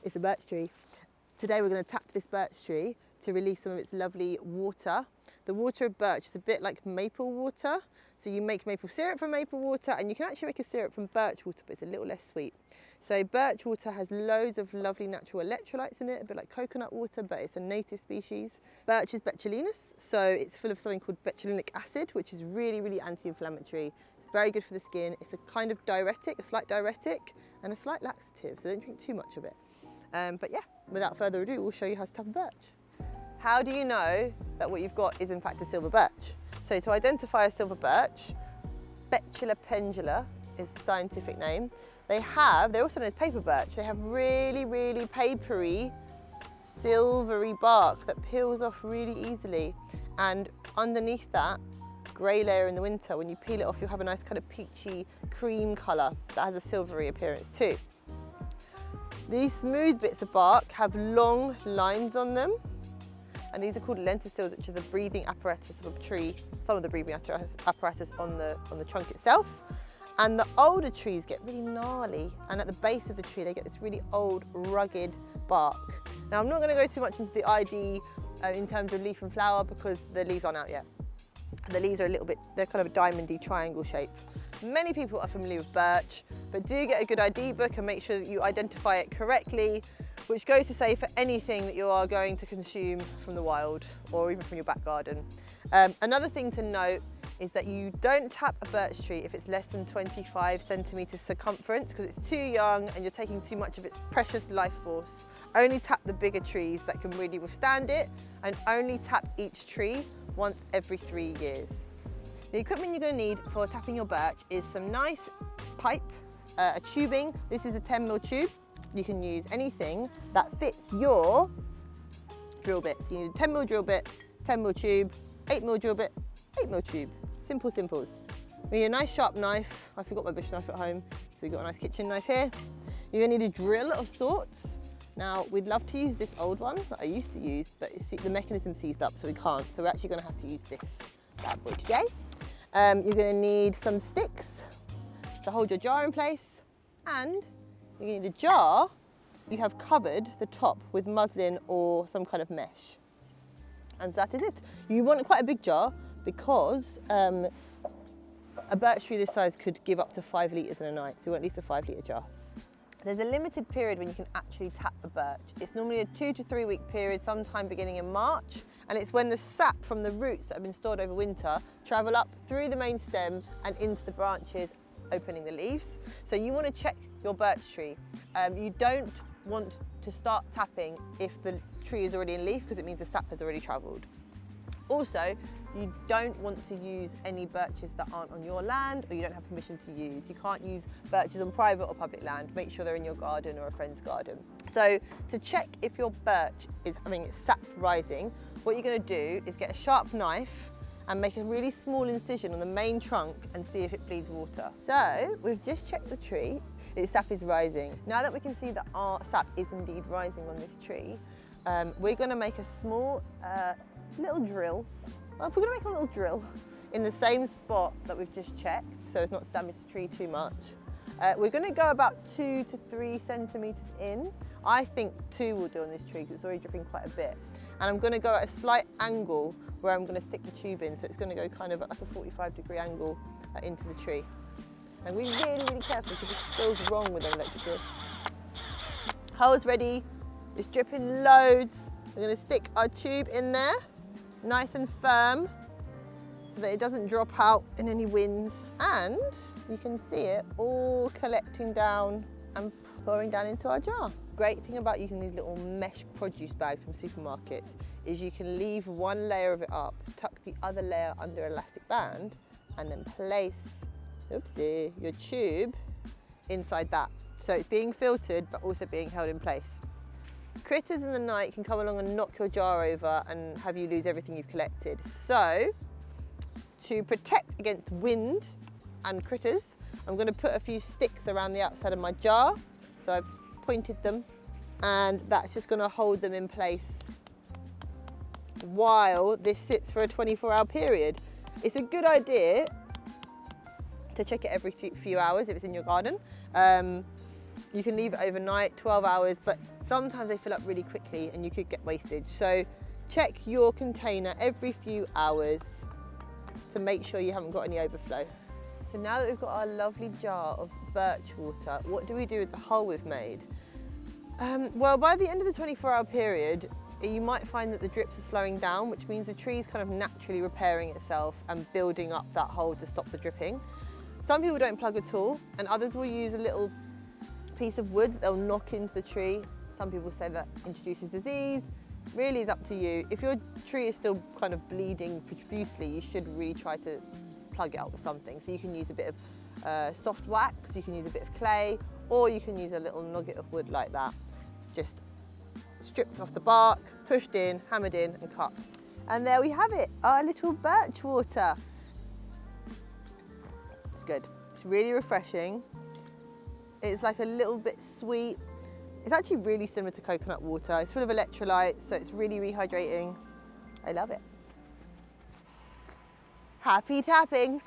It's a birch tree. Today we're going to tap this birch tree to release some of its lovely water. The water of birch is a bit like maple water. So you make maple syrup from maple water, and you can actually make a syrup from birch water, but it's a little less sweet. So birch water has loads of lovely natural electrolytes in it, a bit like coconut water, but it's a native species. Birch is betulinous, so it's full of something called betulinic acid, which is really, really anti-inflammatory. It's very good for the skin. It's a kind of diuretic, a slight diuretic, and a slight laxative, so don't drink too much of it. But yeah, without further ado, we'll show you how to tap a birch. How do you know that what you've got is in fact a silver birch? So to identify a silver birch, Betula pendula is the scientific name. They're also known as paper birch. They have really, really papery, silvery bark that peels off really easily. And underneath that grey layer in the winter, when you peel it off, you'll have a nice kind of peachy cream colour that has a silvery appearance too. These smooth bits of bark have long lines on them. And these are called lenticels, which are the breathing apparatus of a tree, some of the breathing apparatus on the trunk itself. And the older trees get really gnarly, and at the base of the tree they get this really old, rugged bark. Now I'm not going to go too much into the ID in terms of leaf and flower because the leaves aren't out yet. The leaves are they're kind of a diamondy triangle shape. Many people are familiar with birch, but do get a good ID book and make sure that you identify it correctly, which goes to say for anything that you are going to consume from the wild or even from your back garden. Another thing to note is that you don't tap a birch tree if it's less than 25 centimetres circumference because it's too young and you're taking too much of its precious life force. Only tap the bigger trees that can really withstand it, and only tap each tree once every 3 years. The equipment you're going to need for tapping your birch is some nice pipe, a tubing. This is a 10mm tube. You can use anything that fits your drill bit. So you need a 10mm drill bit, 10mm tube, 8mm drill bit, 8mm tube. Simple simples. We need a nice sharp knife. I forgot my bush knife at home, so we've got a nice kitchen knife here. You're going to need a drill of sorts. Now, we'd love to use this old one that I used to use, but the mechanism seized up, so we can't. So we're actually going to have to use this bad boy today. You're going to need some sticks to hold your jar in place, and you're going to need a jar you have covered the top with muslin or some kind of mesh. And so that is it. You want quite a big jar because a birch tree this size could give up to 5 litres in a night, so you want at least a 5-litre jar. There's a limited period when you can actually tap the birch. It's normally a 2 to 3 week period, sometime beginning in March, and it's when the sap from the roots that have been stored over winter travel up through the main stem and into the branches, opening the leaves. So you want to check your birch tree. You don't want to start tapping if the tree is already in leaf because it means the sap has already travelled. Also, you don't want to use any birches that aren't on your land or you don't have permission to use. You can't use birches on private or public land. Make sure they're in your garden or a friend's garden. So to check if your birch is having its sap rising, what you're going to do is get a sharp knife and make a really small incision on the main trunk and see if it bleeds water. So we've just checked the tree, its sap is rising. Now that we can see that our sap is indeed rising on this tree, we're going to make a small little drill. Well, we're going to make a little drill in the same spot that we've just checked, so it's not to damage the tree too much. We're going to go about 2 to 3 centimetres in. I think 2 will do on this tree because it's already dripping quite a bit. And I'm going to go at a slight angle where I'm going to stick the tube in, so it's going to go kind of at like a 45-degree angle into the tree. And we're really, really careful because it feels wrong with an electric drill. Hole's ready, it's dripping loads. We're going to stick our tube in there, nice and firm, so that it doesn't drop out in any winds. And you can see it all collecting down and pouring down into our jar. Great thing about using these little mesh produce bags from supermarkets is you can leave one layer of it up, tuck the other layer under an elastic band, and then place, oopsie, your tube inside that. So it's being filtered, but also being held in place. Critters in the night can come along and knock your jar over and have you lose everything you've collected. So to protect against wind and critters, I'm going to put a few sticks around the outside of my jar. So I've pointed them, and that's just going to hold them in place while this sits for a 24-hour period. It's a good idea to check it every few hours if it's in your garden. You can leave it overnight, 12 hours, but sometimes they fill up really quickly and you could get wastage. So check your container every few hours to make sure you haven't got any overflow. So now that we've got our lovely jar of birch water, what do we do with the hole we've made? Well, by the end of the 24-hour period, you might find that the drips are slowing down, which means the tree is kind of naturally repairing itself and building up that hole to stop the dripping. Some people don't plug at all, and others will use a little piece of wood that they'll knock into the tree. Some people say that introduces disease. Really is up to you. If your tree is still kind of bleeding profusely, you should really try to plug it up with something. So you can use a bit of soft wax, you can use a bit of clay, or you can use a little nugget of wood like that. Just stripped off the bark, pushed in, hammered in and cut. And there we have it, our little birch water. It's good, it's really refreshing. It's like a little bit sweet. It's actually really similar to coconut water. It's full of electrolytes, so it's really rehydrating. I love it. Happy tapping.